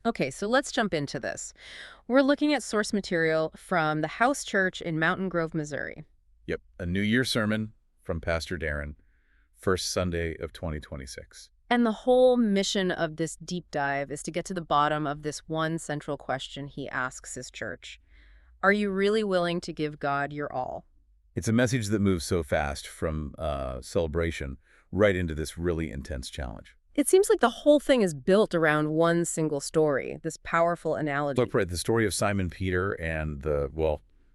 Okay, so let's jump into this. We're looking at source material from the House Church in Mountain Grove, Missouri. Yep, a New Year sermon from Pastor Darren, first Sunday of 2026. And the whole mission of this deep dive is to get to the bottom of this one central question he asks his church. Are you really willing to give God your all? It's a message that moves so fast from celebration right into this really intense challenge. It seems like the whole thing is built around one single story, this powerful Look, analogy. right, the story of Simon Peter and the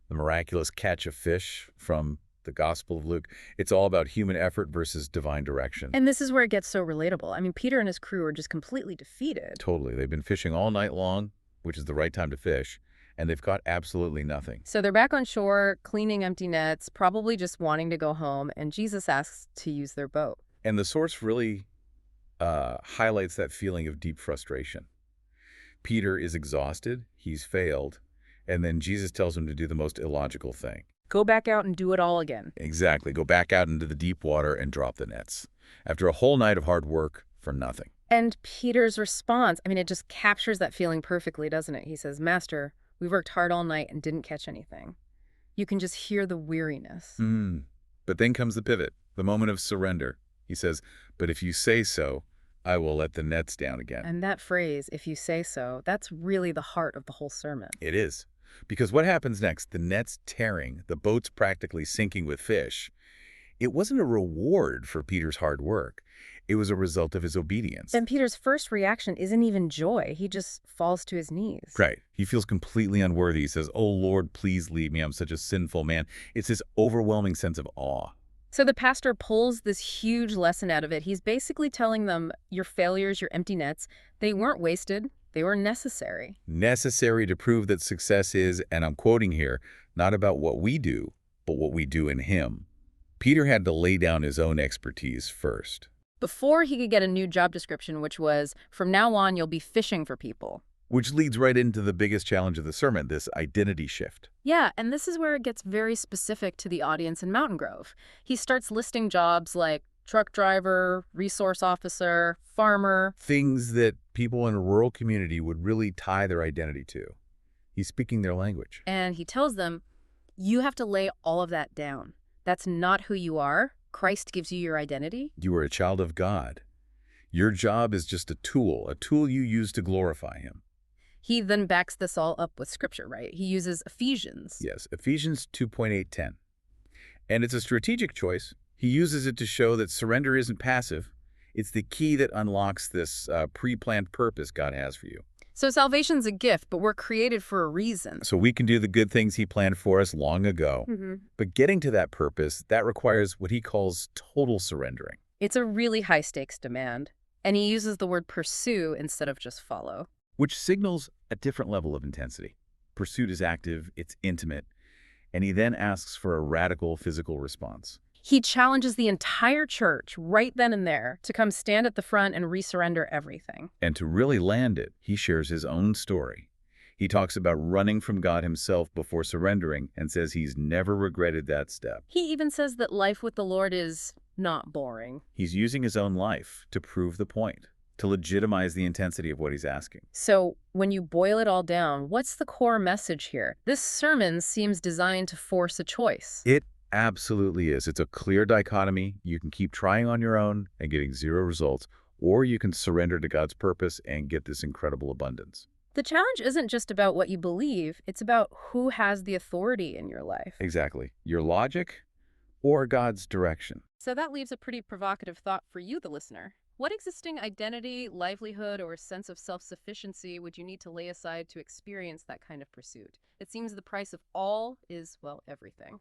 miraculous catch of fish from the Gospel of Luke. It's all about human effort versus divine direction. And this is where it gets so relatable. I mean, Peter and his crew are just completely defeated. Totally. They've been fishing all night long, which is the right time to fish, and they've caught absolutely nothing. So they're back on shore, cleaning empty nets, probably just wanting to go home, and Jesus asks to use their boat. And the source really highlights that feeling of deep frustration. Peter is exhausted, he's failed, and then Jesus tells him to do the most illogical thing. Go back out and do it all again. Exactly, go back out into the deep water and drop the nets. After a whole night of hard work for nothing. And Peter's response, I mean, it just captures that feeling perfectly, doesn't it? He says, Master, we worked hard all night and didn't catch anything. You can just hear the weariness. But then comes the pivot, the moment of surrender. He says, but if you say so, I will let the nets down again. And that phrase, if you say so, that's really the heart of the whole sermon. It is. Because what happens next? The net's tearing, the boat's practically sinking with fish. It wasn't a reward for Peter's hard work. It was a result of his obedience. And Peter's first reaction isn't even joy. He just falls to his knees. Right. He feels completely unworthy. He says, oh, Lord, please leave me. I'm such a sinful man. It's this overwhelming sense of awe. So the pastor pulls this huge lesson out of it. He's basically telling them, your failures, your empty nets, they weren't wasted. They were necessary. Necessary to prove that success is, and I'm quoting here, not about what we do, but what we do in him. Peter had to lay down his own expertise first. Before he could get a new job description, which was, from now on, you'll be fishing for people. Which leads right into the biggest challenge of the sermon, this identity shift. Yeah, and this is where it gets very specific to the audience in Mountain Grove. He starts listing jobs like truck driver, resource officer, farmer. Things that people in a rural community would really tie their identity to. He's speaking their language. And he tells them, you have to lay all of that down. That's not who you are. Christ gives you your identity. You are a child of God. Your job is just a tool you use to glorify him. He then backs this all up with scripture, right? He uses Ephesians. Yes, Ephesians 2:8-10. And it's a strategic choice. He uses it to show that surrender isn't passive. It's the key that unlocks this pre-planned purpose God has for you. So salvation's a gift, but we're created for a reason. So we can do the good things he planned for us long ago. But getting to that purpose, that requires what he calls total surrendering. It's a really high-stakes demand. And he uses the word pursue instead of just follow. Which signals a different level of intensity. Pursuit is active, it's intimate, and he then asks for a radical physical response. He challenges the entire church right then and there to come stand at the front and resurrender everything. And to really land it, he shares his own story. He talks about running from God himself before surrendering and says he's never regretted that step. He even says that life with the Lord is not boring. He's using his own life to prove the point, to legitimize the intensity of what he's asking. So when you boil it all down, what's the core message here? This sermon seems designed to force a choice. It absolutely is. It's a clear dichotomy. You can keep trying on your own and getting zero results, or you can surrender to God's purpose and get this incredible abundance. The challenge isn't just about what you believe, it's about who has the authority in your life. Exactly. Your logic or God's direction. So that leaves a pretty provocative thought for you, the listener. What existing identity, livelihood, or sense of self-sufficiency would you need to lay aside to experience that kind of pursuit? It seems the price of all is, well, everything.